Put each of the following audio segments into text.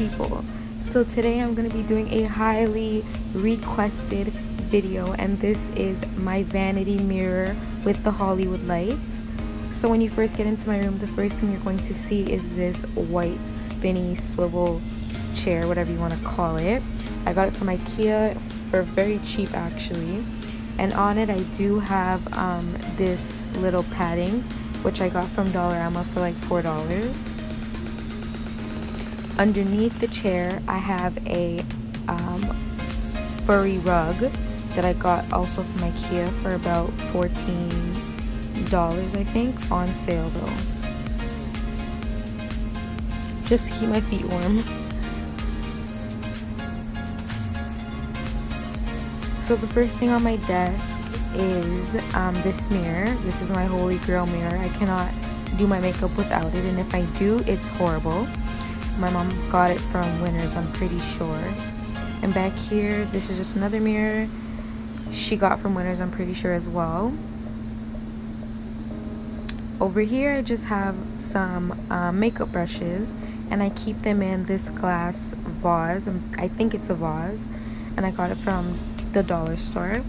people. So today I'm going to be doing a highly requested video, and this is my vanity mirror with the Hollywood lights. So when you first get into my room, the first thing you're going to see is this white spinny swivel chair, whatever you want to call it. I got it from IKEA for very cheap actually, and on it I do have this little padding which I got from Dollarama for like $4. Underneath the chair I have a furry rug that I got also from IKEA for about $14 I think, on sale though, just to keep my feet warm. So the first thing on my desk is this mirror. This is my holy grail mirror. I cannot do my makeup without it, and if I do, it's horrible. My mom got it from Winners, I'm pretty sure. And back here, this is just another mirror she got from Winners, I'm pretty sure as well. Over here, I just have some makeup brushes, and I keep them in this glass vase. I think it's a vase, and I got it from the dollar store.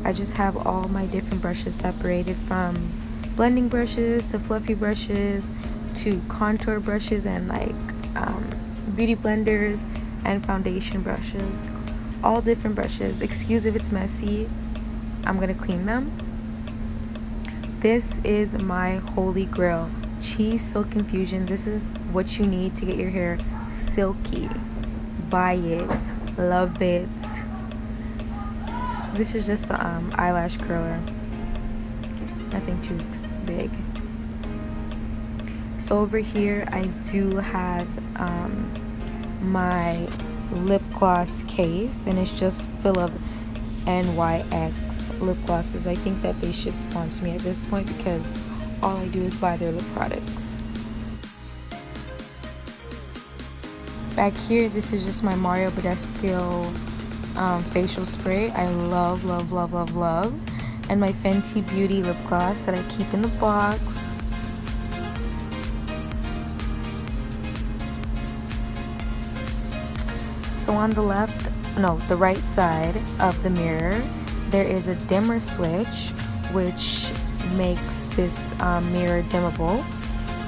I just have all my different brushes separated, from blending brushes to fluffy brushes to contour brushes and like beauty blenders and foundation brushes. All different brushes. Excuse if it's messy, I'm gonna clean them. This is my holy grail, Cheese Silk Infusion. This is what you need to get your hair silky. Buy it, love it. This is just an eyelash curler, nothing too big. So over here I do have my lip gloss case, and it's just full of NYX lip glosses. I think that they should sponsor me at this point because all I do is buy their lip products. Back here, this is just my Mario Badescu facial spray. I love, and my Fenty Beauty lip gloss that I keep in the box. So on the the right side of the mirror, there is a dimmer switch which makes this mirror dimmable,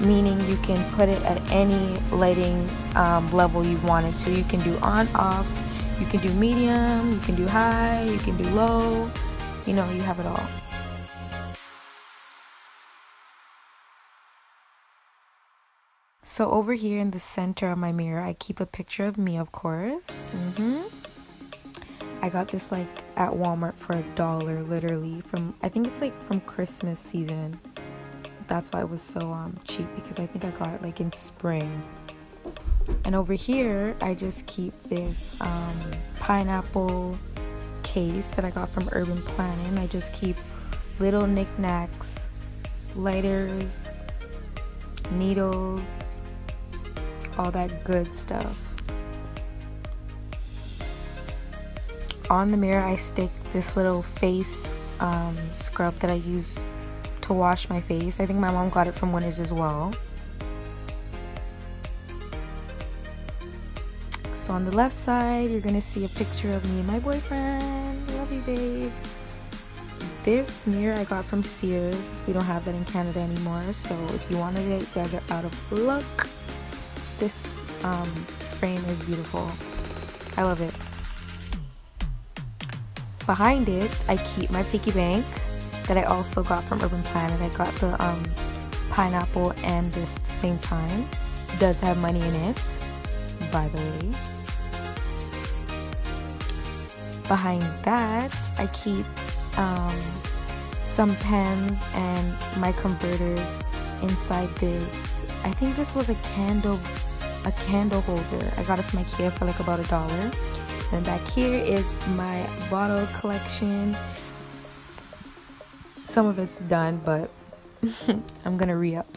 meaning you can put it at any lighting level you want it to. You can do on, off, you can do medium, you can do high, you can do low, you know, you have it all. So over here in the center of my mirror, I keep a picture of me, of course. I got this like at Walmart for $1, literally, from, I think it's like from Christmas season. That's why it was so cheap, because I think I got it like in spring. And over here, I just keep this pineapple case that I got from Urban Planning. I just keep little knickknacks, lighters, needles, all that good stuff. On the mirror, I stick this little face scrub that I use to wash my face. I think my mom got it from Winners as well. So on the left side, you're gonna see a picture of me and my boyfriend. Love you, babe. This mirror I got from Sears. We don't have that in Canada anymore, so if you wanted it, you guys are out of luck. This frame is beautiful. I love it. Behind it, I keep my piggy bank that I also got from Urban Planet. I got the pineapple and this at the same time. It does have money in it, by the way. Behind that, I keep some pens and my converters inside this. I think this was a candle holder. I got it from IKEA for like about $1. And back here is my bottle collection. Some of it's done, but I'm gonna re-up.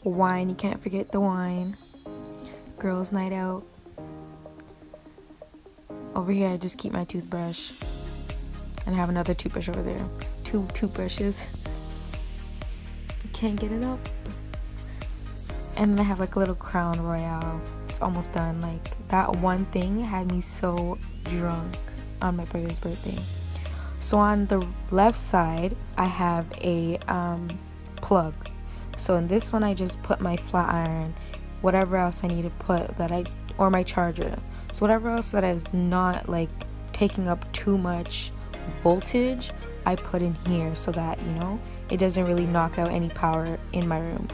Wine, you can't forget the wine. Girls' night out. Over here I just keep my toothbrush, and I have another toothbrush over there. 2 toothbrushes. Can't get it up. And then I have like a little Crown Royale. It's almost done. Like, that one thing had me so drunk on my brother's birthday. So on the left side, I have a plug. So in this one, I just put my flat iron, whatever else I need to put or my charger. So whatever else that is not like taking up too much voltage, I put in here so that, you know, it doesn't really knock out any power in my room.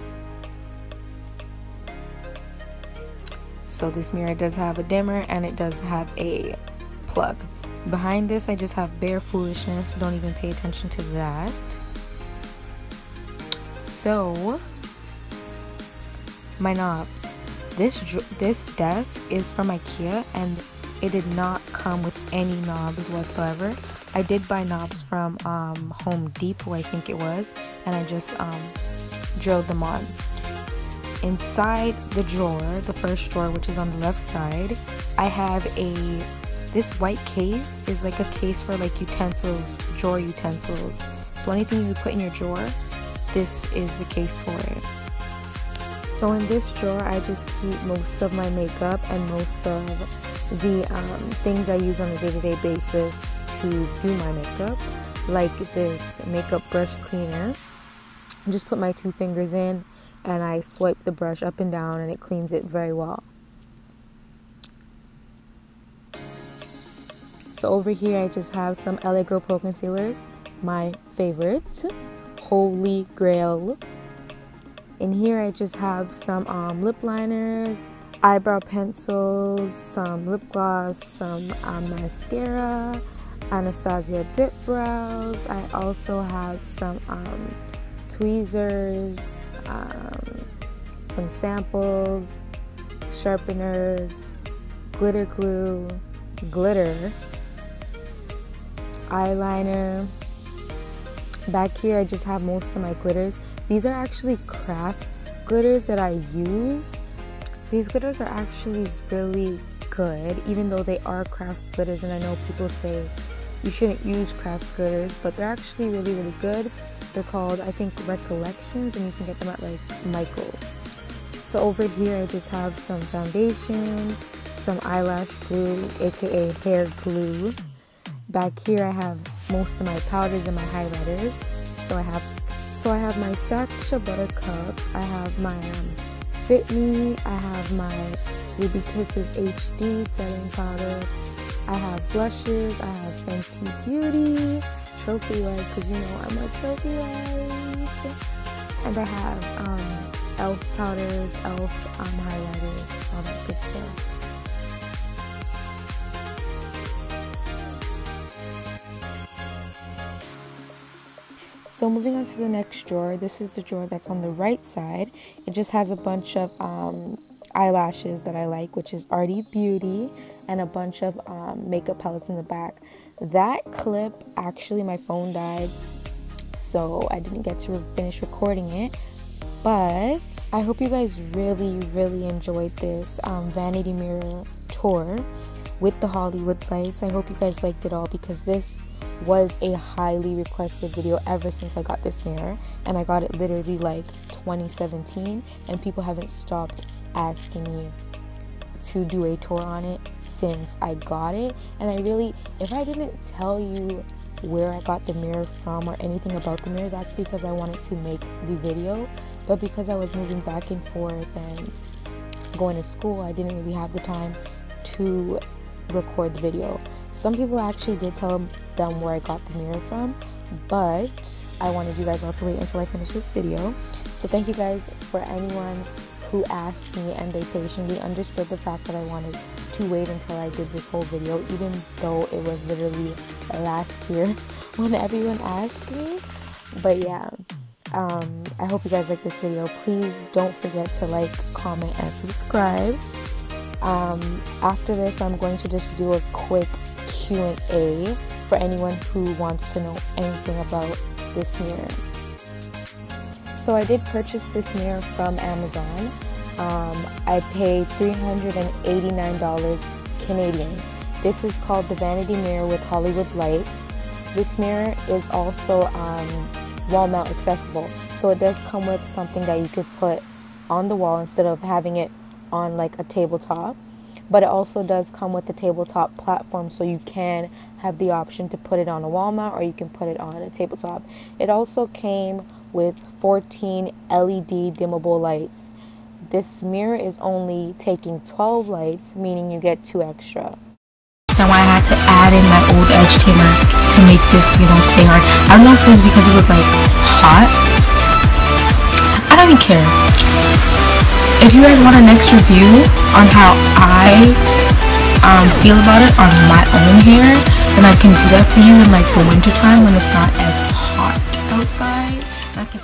So this mirror does have a dimmer and it does have a plug. Behind this, I just have bare foolishness. Don't even pay attention to that. So, my knobs. This desk is from IKEA and it did not come with any knobs whatsoever. I did buy knobs from Home Depot, I think it was, and I just drilled them on. Inside the drawer, the first drawer, which is on the left side, I have this white case is like a case for like utensils, drawer utensils. So anything you put in your drawer, this is the case for it. So in this drawer, I just keep most of my makeup and most of the things I use on a day-to-day basis to do my makeup, like this makeup brush cleaner. I just put my 2 fingers in and I swipe the brush up and down and it cleans it very well. So over here I just have some LA Girl Pro Concealers, my favorite, holy grail. In here I just have some lip liners, eyebrow pencils, some lip gloss, some mascara, Anastasia dip brows. I also have some tweezers, some samples, sharpeners, glitter glue, glitter, eyeliner. Back here I just have most of my glitters. These are actually craft glitters that I use. These glitters are actually really good, even though they are craft glitters, and I know people say you shouldn't use craft glitters, but they're actually really, really good. They're called, I think, Recollections, and you can get them at like Michael's. So over here I just have some foundation, some eyelash glue, aka hair glue. Back here I have most of my powders and my highlighters. So I have my Sacha Buttercup, I have my Fit Me, I have my Ruby Kisses HD setting powder, I have blushes, I have Fenty Beauty, Trophy Wife, because you know I'm a Trophy Wife, and I have e.l.f. powders, e.l.f. highlighters, all that good stuff. So moving on to the next drawer, this is the drawer that's on the right side. It just has a bunch of eyelashes that I like, which is Arty Beauty, and a bunch of makeup palettes in the back. That clip, actually my phone died, so I didn't get to finish recording it. But I hope you guys really, really enjoyed this vanity mirror tour with the Hollywood lights. I hope you guys liked it all, because this was a highly requested video ever since I got this mirror, and I got it literally like 2017, and people haven't stopped asking me to do a tour on it since I got it. And I really, if I didn't tell you where I got the mirror from or anything about the mirror, that's because I wanted to make the video, but because I was moving back and forth and going to school, I didn't really have the time to record the video. Some people actually did tell them where I got the mirror from, but I wanted you guys all to wait until I finish this video. So thank you guys for anyone who asked me, and they patiently understood the fact that I wanted to wait until I did this whole video, even though it was literally last year when everyone asked me. But yeah, I hope you guys like this video. Please don't forget to like, comment, and subscribe. After this, I'm going to just do a quick Q&A for anyone who wants to know anything about this mirror. So I did purchase this mirror from Amazon. I paid $389 Canadian. This is called the Vanity Mirror with Hollywood Lights. This mirror is also wall mount accessible, so it does come with something that you could put on the wall instead of having it on like a tabletop. But it also does come with a tabletop platform, so you can have the option to put it on a wall mount or you can put it on a tabletop. It also came with 14 LED dimmable lights. This mirror is only taking 12 lights, meaning you get 2 extra. Now I had to add in my old edge tamer to make this, you know, stay hard. I don't know if it was because it was like hot. I don't even care. If you guys want a next review on how I feel about it on my own hair, then I can do that for you in like the winter time when it's not as hot outside. I can